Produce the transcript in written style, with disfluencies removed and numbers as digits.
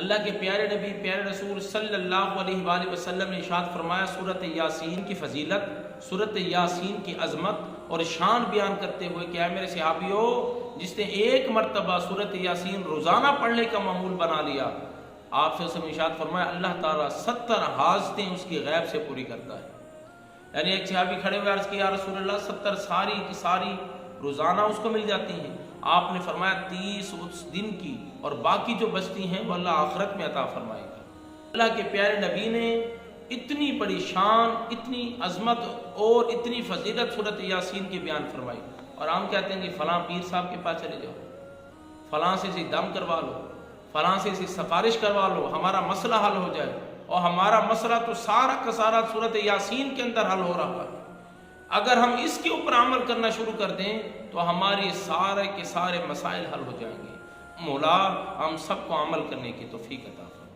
اللہ کے پیارے نبی پیارے رسول صلی اللہ علیہ وآلہ وسلم نے ارشاد فرمایا سورۃ یاسین کی فضیلت، سورۃ یاسین کی عظمت اور شان بیان کرتے ہوئے کہ اے میرے صحابیو، جس نے ایک مرتبہ سورۃ یاسین روزانہ پڑھنے کا معمول بنا لیا، آپ سے ارشاد فرمایا اللہ تعالیٰ 70 حاجتیں اس کی غیب سے پوری کرتا ہے۔ یعنی ایک صحابی کھڑے ہوئے عرض کیا یا رسول اللہ 70 ساری کی ساری روزانہ اس کو مل جاتی ہیں؟ آپ نے فرمایا 30 اس دن کی اور باقی جو بچتی ہیں وہ اللہ آخرت میں عطا فرمائے گا۔ اللہ کے پیارے نبی نے اتنی بڑی شان، اتنی عظمت اور اتنی فضیلت سورۃ یاسین کی بیان فرمائی، اور ہم کہتے ہیں کہ فلاں پیر صاحب کے پاس چلے جاؤ، فلاں سے دم کروا لو، فلاں سے سفارش کروا لو، ہمارا مسئلہ حل ہو جائے، اور ہمارا مسئلہ تو سارا کا سارا سورۃ یاسین کے اندر حل ہو رہا ہے۔ اگر ہم اس کے اوپر عمل کرنا شروع کر دیں تو ہماری سارے کے سارے مسائل حل ہو جائیں گے۔ مولا ہم سب کو عمل کرنے کی توفیق عطا فرمائے۔